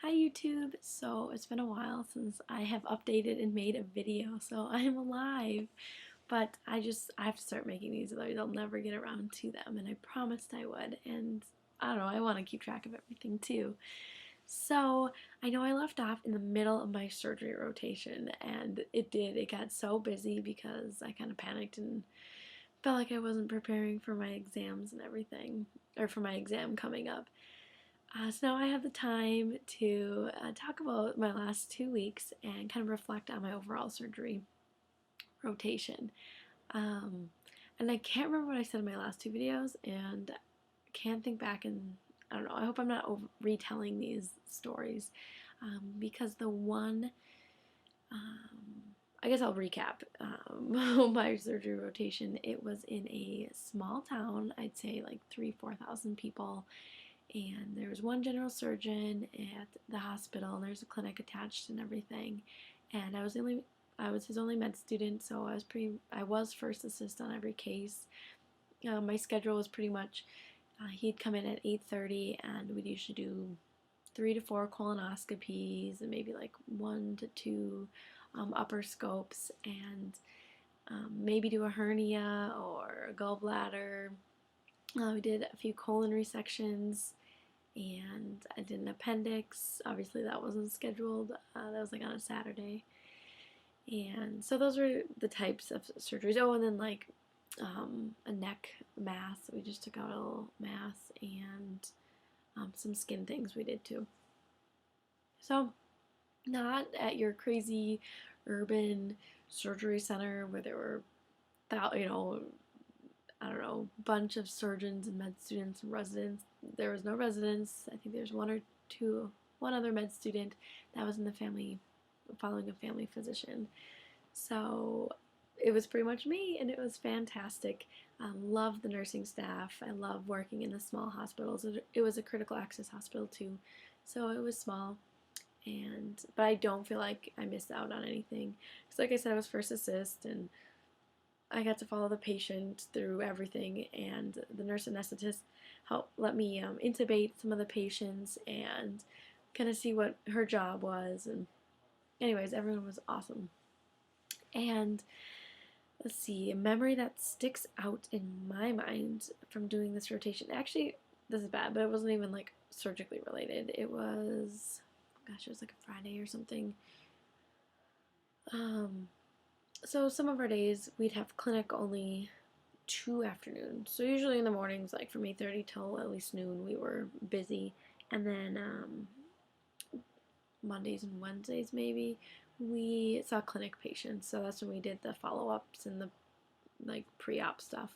Hi YouTube! So it's been a while since I have updated and made a video, so I am alive. But I have to start making these, otherwise I'll never get around to them, and I promised I would, and I don't know, I want to keep track of everything too. So I know I left off in the middle of my surgery rotation, and it got so busy because I kind of panicked and felt like I wasn't preparing for my exams and everything, or for my exam coming up. So now I have the time to talk about my last 2 weeks and kind of reflect on my overall surgery rotation. Um, and I can't remember what I said in my last two videos, and can't think back, and I don't know. I hope I'm not retelling these stories because the one, I guess I'll recap my surgery rotation. It was in a small town, I'd say like 4,000 people, and there was one general surgeon at the hospital, and there's a clinic attached and everything. And I was his only med student, so I was first assist on every case. My schedule was pretty much he'd come in at 8:30, and we'd usually do 3 to 4 colonoscopies and maybe like 1 to 2 upper scopes, and maybe do a hernia or a gallbladder. We did a few colon resections, and I did an appendix. Obviously, that wasn't scheduled. That was like on a Saturday. And so those were the types of surgeries. Oh, and then like a neck mass. We just took out a little mass, and some skin things we did too. So, not at your crazy urban surgery center where there were, I don't know, bunch of surgeons and med students and residents. There was no residents. I think there's one other med student that was in the family, following a family physician. So it was pretty much me, and it was fantastic. Loved the nursing staff. I love working in the small hospitals. It was a critical access hospital too, so it was small. But I don't feel like I missed out on anything. Because like I said, I was first assist, and I got to follow the patient through everything, and the nurse anesthetist let me intubate some of the patients and kind of see what her job was. And anyways, everyone was awesome. And let's see, a memory that sticks out in my mind from doing this rotation. Actually, this is bad, but it wasn't even like surgically related. It was, gosh, it was like a Friday or something. So some of our days we'd have clinic only 2 afternoons. So usually in the mornings, like from 8:30 till at least noon, we were busy. And then Mondays and Wednesdays maybe we saw clinic patients. So that's when we did the follow-ups and the like pre-op stuff.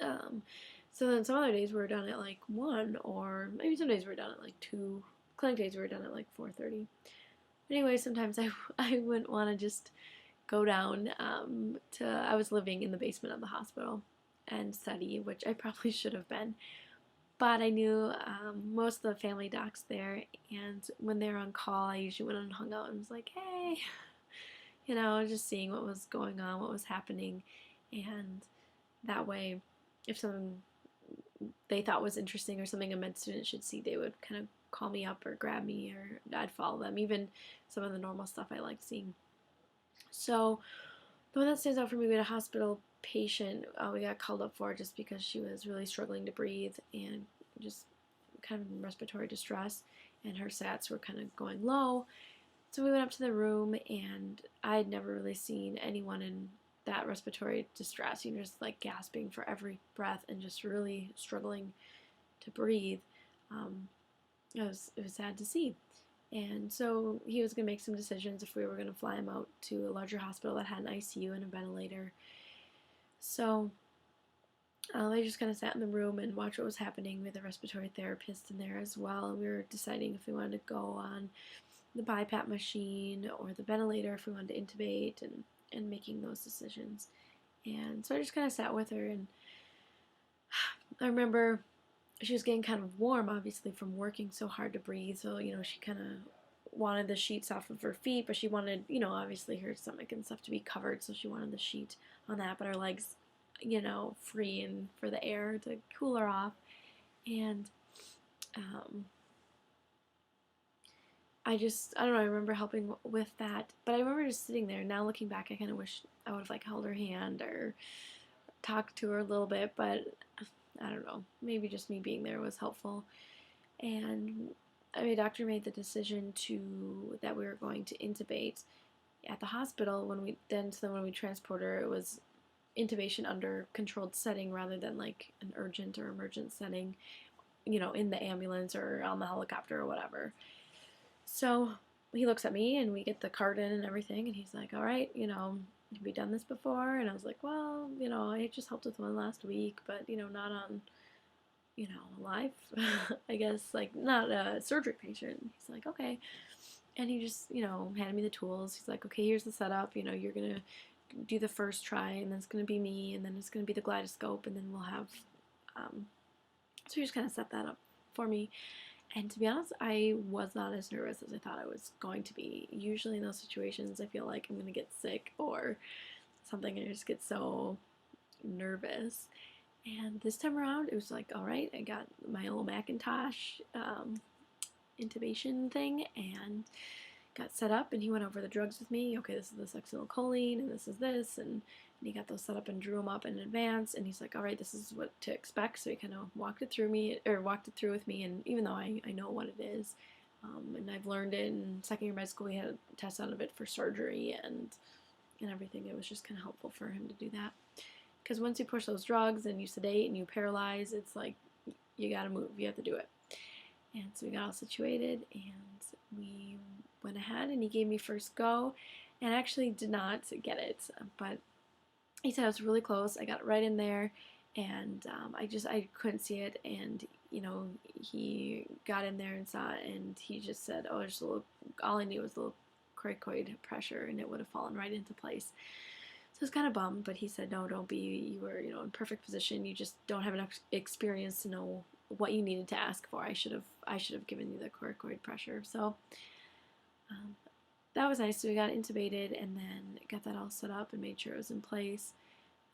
So then some other days we were done at like 1, or maybe some days we were done at like 2. Clinic days we were done at like 4:30. Anyway, sometimes I wouldn't want to just go down I was living in the basement of the hospital and study, which I probably should have been. But I knew most of the family docs there, and when they were on call, I usually went and hung out and was like, hey, just seeing what was going on, what was happening. And that way, if something they thought was interesting or something a med student should see, they would kind of call me up or grab me, or I'd follow them, even some of the normal stuff I liked seeing. So the one that stands out for me, we had a hospital patient we got called up for just because she was really struggling to breathe and just kind of in respiratory distress, and her sats were kind of going low. So we went up to the room, and I had never really seen anyone in that respiratory distress, just like gasping for every breath and just really struggling to breathe. It was sad to see. And so he was going to make some decisions if we were going to fly him out to a larger hospital that had an ICU and a ventilator. So I just kind of sat in the room and watched what was happening with a respiratory therapist in there as well. And we were deciding if we wanted to go on the BiPAP machine or the ventilator, if we wanted to intubate, and making those decisions. And so I just kind of sat with her, and I remember she was getting kind of warm, obviously, from working so hard to breathe. So, she kind of wanted the sheets off of her feet, but she wanted, obviously her stomach and stuff to be covered. So she wanted the sheet on that, but her legs, free and for the air to cool her off. And I don't know, I remember helping with that, but I remember just sitting there. Now looking back, I kind of wish I would have like held her hand or talked to her a little bit, but I don't know, maybe just me being there was helpful. And I mean, doctor made the decision that we were going to intubate at the hospital. When we transport her, it was intubation under controlled setting rather than like an urgent or emergent setting, in the ambulance or on the helicopter or whatever. So he looks at me and we get the cart in and everything, and he's like, all right, have we done this before? And I was like, well, I just helped with one last week, but, not on, live, I guess, like not a surgery patient. He's like, okay. And he just, handed me the tools. He's like, okay, here's the setup. You're going to do the first try, and then it's going to be me, and then it's going to be the gyroscope, and then we'll have, so he just kind of set that up for me. And to be honest, I was not as nervous as I thought I was going to be. Usually in those situations, I feel like I'm going to get sick or something, and I just get so nervous. And this time around, it was like, all right, I got my little Macintosh intubation thing and got set up, and he went over the drugs with me. Okay, this is the succinylcholine, and this is this, and he got those set up and drew them up in advance. And he's like, all right, this is what to expect. So he kind of walked it through with me. And even though I know what it is, and I've learned it in second year med school, we had a test out of it for surgery and everything. It was just kind of helpful for him to do that, because once you push those drugs and you sedate and you paralyze, it's like you gotta move, you have to do it. And so we got all situated, and we went ahead, and he gave me first go, and I actually did not get it, but he said I was really close. I got right in there, and I couldn't see it, and he got in there and saw it, and he just said, oh, there's a little, all I knew was a little cricoid pressure, and it would have fallen right into place. So I was kind of bummed, but he said, no, don't be. You were, in perfect position. You just don't have enough experience to know what you needed to ask for. I should have given you the cricoid pressure. So that was nice. So we got intubated and then got that all set up and made sure it was in place.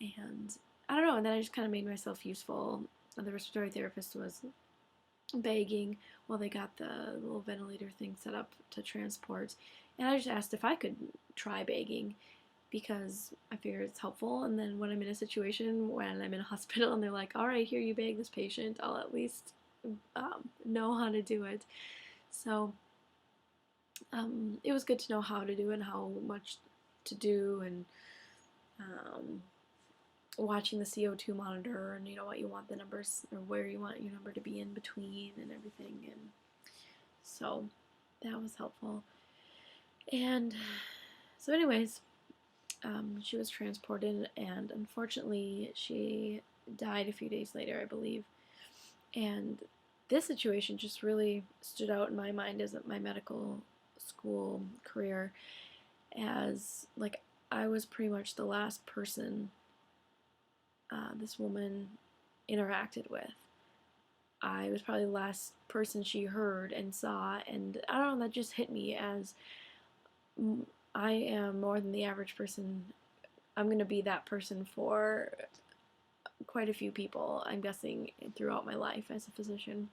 And I don't know. And then I just kind of made myself useful. The respiratory therapist was begging while they got the little ventilator thing set up to transport. And I just asked if I could try begging, because I figure it's helpful. And then when I'm in a situation, when I'm in a hospital and they're like, all right, here, you beg this patient, I'll at least know how to do it. So it was good to know how to do it and how much to do, and watching the CO2 monitor, and what you want the numbers, or where you want your number to be in between and everything. And so that was helpful. And so anyways, she was transported, and unfortunately she died a few days later, I believe. And this situation just really stood out in my mind as my medical school career, as like I was pretty much the last person this woman interacted with. I was probably the last person she heard and saw, and I don't know, that just hit me as I am more than the average person. I'm going to be that person for quite a few people, I'm guessing, throughout my life as a physician.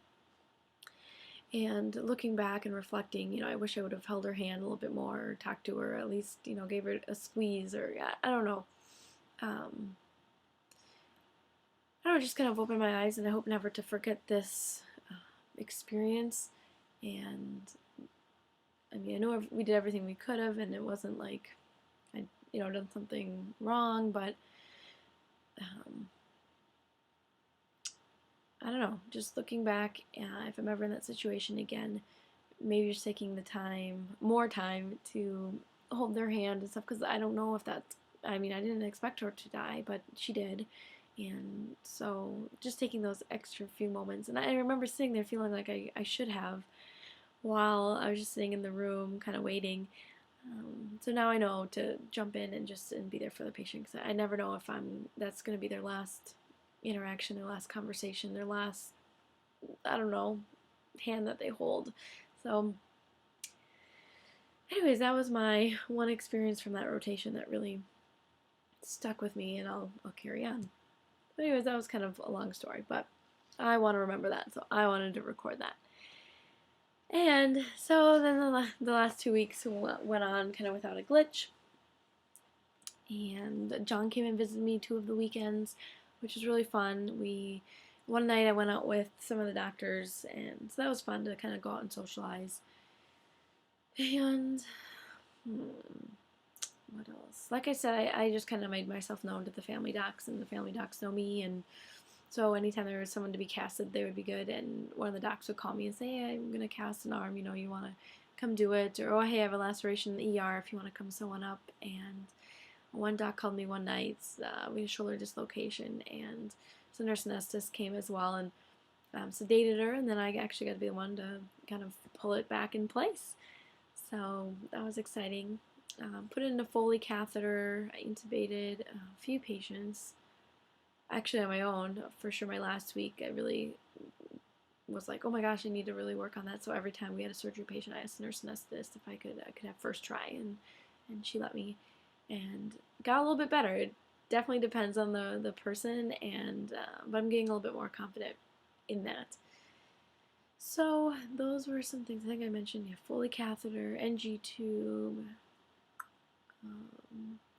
And looking back and reflecting, I wish I would have held her hand a little bit more, or talked to her, at least, gave her a squeeze, or I don't know. I don't know, just kind of opened my eyes, and I hope never to forget this experience. And I mean, I know we did everything we could have, and it wasn't like I'd, done something wrong, but I don't know, just looking back, if I'm ever in that situation again, maybe just taking the time, more time, to hold their hand and stuff, because I don't know if that's, I mean, I didn't expect her to die, but she did. And so just taking those extra few moments, and I remember sitting there feeling like I should have, while I was just sitting in the room kind of waiting. So now I know to jump in and be there for the patient, because I never know if that's going to be their last interaction, their last conversation, their last, I don't know, hand that they hold. So anyways, that was my one experience from that rotation that really stuck with me, and I'll carry on. But anyways, that was kind of a long story, but I want to remember that, so I wanted to record that. And so then the last 2 weeks went on kind of without a glitch. And John came and visited me 2 of the weekends, which was really fun. One night I went out with some of the doctors, and so that was fun to kind of go out and socialize. And what else? Like I said, I just kind of made myself known to the family docs, and the family docs know me, and so anytime there was someone to be casted, they would be good. And one of the docs would call me and say, hey, I'm going to cast an arm, you want to come do it, or oh, hey, I have a laceration in the ER if you want to come sew one up. And one doc called me one night, we had a shoulder dislocation, and so nurse anesthetist came as well and sedated her, and then I actually got to be the one to kind of pull it back in place. So that was exciting. Put in a Foley catheter, I intubated a few patients, actually on my own. For sure my last week I really was like, oh my gosh, I need to really work on that. So every time we had a surgery patient, I asked the nurse anesthetist if I could have first try, and she let me, and got a little bit better. It definitely depends on the person, and but I'm getting a little bit more confident in that. So those were some things I think I mentioned. Yeah, Foley catheter, NG tube,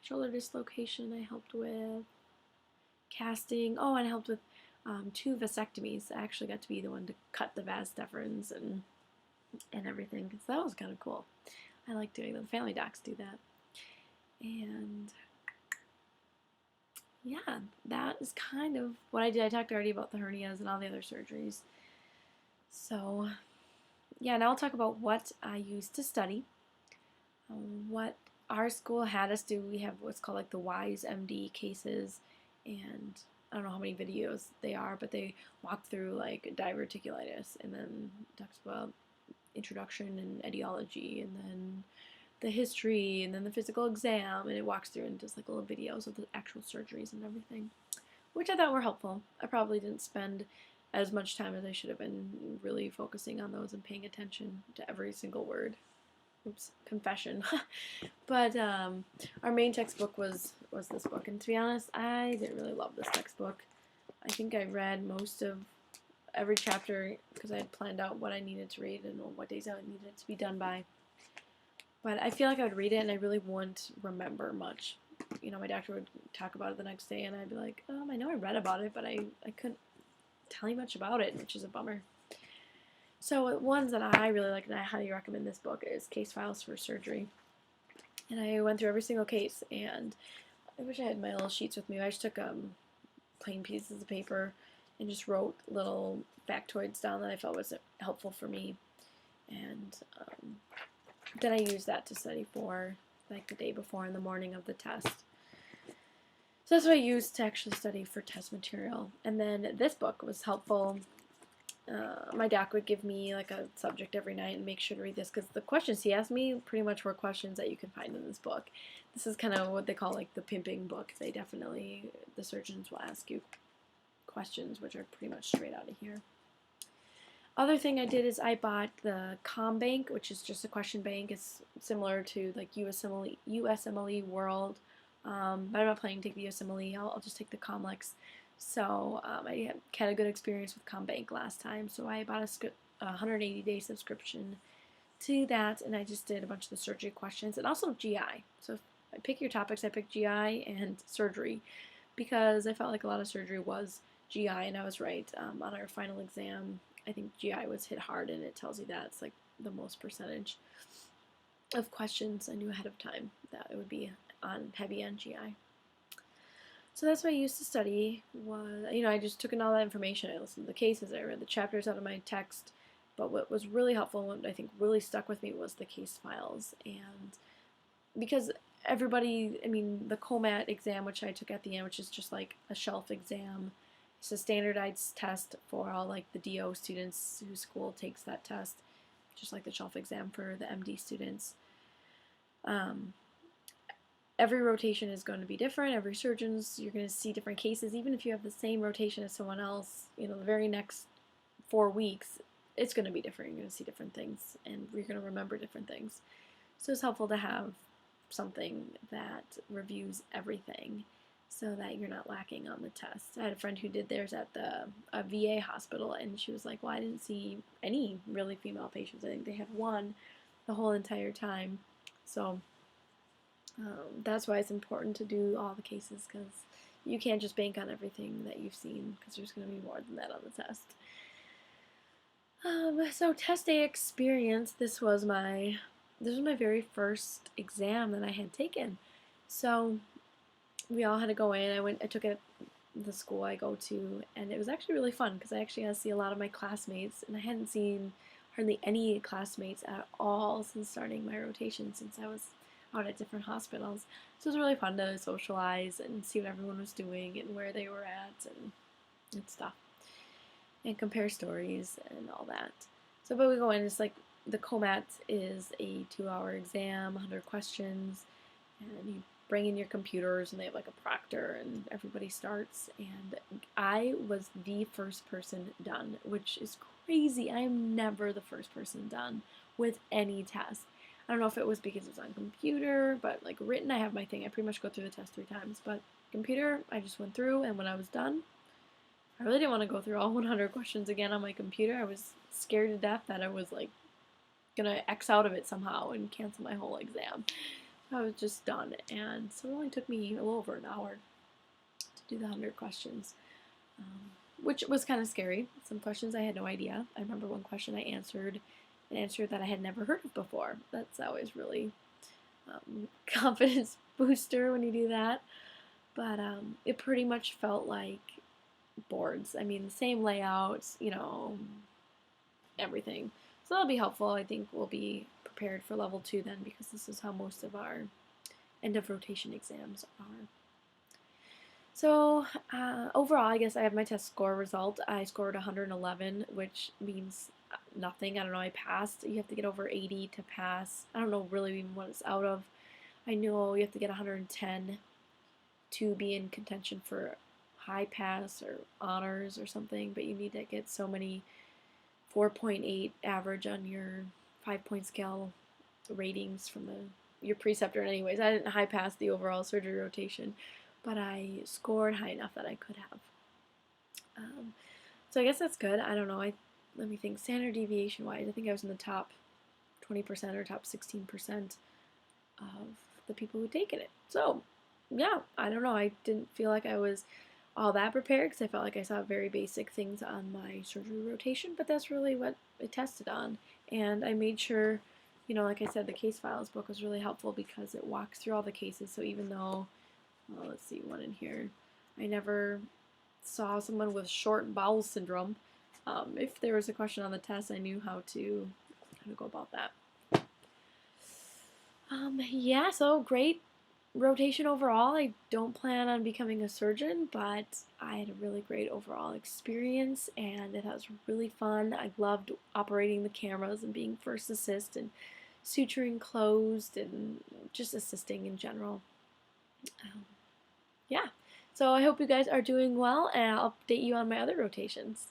shoulder dislocation I helped with, casting. Oh, and I helped with 2 vasectomies. I actually got to be the one to cut the vas deferens and everything, so that was kind of cool. I like doing that. The family docs do that. And yeah, that is kind of what I did. I talked already about the hernias and all the other surgeries. So yeah, now I'll talk about what I used to study. What our school had us do, we have what's called like the WISE MD cases, and I don't know how many videos they are, but they walk through like diverticulitis, and then talks about introduction and etiology, and then the history, and then the physical exam, and it walks through and does like little videos of the actual surgeries and everything, which I thought were helpful. I probably didn't spend as much time as I should have been really focusing on those and paying attention to every single word. Oops, confession. But our main textbook was this book, and to be honest, I didn't really love this textbook. I think I read most of every chapter because I had planned out what I needed to read and what days I needed it to be done by. But I feel like I would read it and I really wouldn't remember much. My doctor would talk about it the next day, and I'd be like, I know I read about it, but I couldn't tell you much about it, which is a bummer. So ones that I really like, and I highly recommend this book, is Case Files for Surgery. And I went through every single case, and I wish I had my little sheets with me. I just took plain pieces of paper and just wrote little factoids down that I felt was helpful for me. And then I used that to study for like the day before in the morning of the test. So that's what I used to actually study for test material. And then this book was helpful. My doc would give me like a subject every night and make sure to read this, because the questions he asked me pretty much were questions that you can find in this book. This is kind of what they call like the pimping book. The surgeons will ask you questions which are pretty much straight out of here. Other thing I did is I bought the ComBank, which is just a question bank. It's similar to like USMLE World, but I'm not planning to take the USMLE. I'll just take the ComLex. So I had a good experience with ComBank last time, so I bought a 180-day subscription to that, and I just did a bunch of the surgery questions, and also GI. So if I pick your topics, I picked GI and surgery, because I felt like a lot of surgery was GI, and I was right. On our final exam, I think GI was hit hard, and it tells you that it's like the most percentage of questions. I knew ahead of time that it would be heavy on GI. So that's what I used to study. I just took in all that information. I listened to the cases, I read the chapters out of my text, but what was really helpful and what I think really stuck with me was the case files. And because everybody, the COMAT exam, which I took at the end, which is just like a shelf exam, it's a standardized test for all like the DO students whose school takes that test, just like the shelf exam for the MD students. Every rotation is going to be different. Every surgeon's, you're going to see different cases. Even if you have the same rotation as someone else, the very next 4 weeks, it's going to be different. You're going to see different things, and you're going to remember different things. So it's helpful to have something that reviews everything. so that you're not lacking on the test. I had a friend who did theirs at a VA hospital, and she was like, well, I didn't see any really female patients. I think they had one the whole entire time. So that's why it's important to do all the cases, because you can't just bank on everything that you've seen, because there's going to be more than that on the test. So test day experience. This was my very first exam that I had taken. So we all had to go in. I took it at the school I go to, and it was actually really fun because I actually got to see a lot of my classmates, and I hadn't seen hardly any classmates at all since starting my rotation, since I was out at different hospitals. So it was really fun to socialize and see what everyone was doing and where they were at and stuff, and compare stories and all that. So, but we go in, it's like the COMAT is a 2-hour exam, 100 questions, and you bring in your computers, and they have like a proctor, and everybody starts. And I was the first person done, which is crazy. I am never the first person done with any test. I don't know if it was because it was on computer, but like written, I have my thing. I pretty much go through the test 3 times, but computer, I just went through, and when I was done, I really didn't want to go through all 100 questions again on my computer. I was scared to death that I was like gonna X out of it somehow and cancel my whole exam. I was just done, and so it only took me a little over an hour to do the 100 questions, which was kind of scary. Some questions I had no idea. I remember one question I answered, an answer that I had never heard of before. That's always really confidence booster when you do that. But it pretty much felt like boards. I mean, the same layouts, everything. So that'll be helpful. I think we'll be prepared for level 2 then, because this is how most of our end of rotation exams are. So overall, I guess I have my test score result. I scored 111, which means nothing. I don't know, I passed. You have to get over 80 to pass. I don't know really even what it's out of. I know you have to get 110 to be in contention for high pass or honors or something, but you need to get so many 4.8 average on your 5-point scale ratings from your preceptor. And anyways, I didn't high pass the overall surgery rotation, but I scored high enough that I could have. So I guess that's good. I don't know. Let me think. Standard deviation wise, I think I was in the top 20% or top 16% of the people who'd taken it. So yeah, I don't know. I didn't feel like I was all that prepared, because I felt like I saw very basic things on my surgery rotation, but that's really what it tested on. And I made sure, like I said, the case files book was really helpful because it walks through all the cases. So even though, well, let's see, one in here, I never saw someone with short bowel syndrome. If there was a question on the test, I knew how to go about that. Yeah, so great rotation overall. I don't plan on becoming a surgeon, but I had a really great overall experience, and it was really fun. I loved operating the cameras and being first assist and suturing closed and just assisting in general. Yeah, so I hope you guys are doing well, and I'll update you on my other rotations.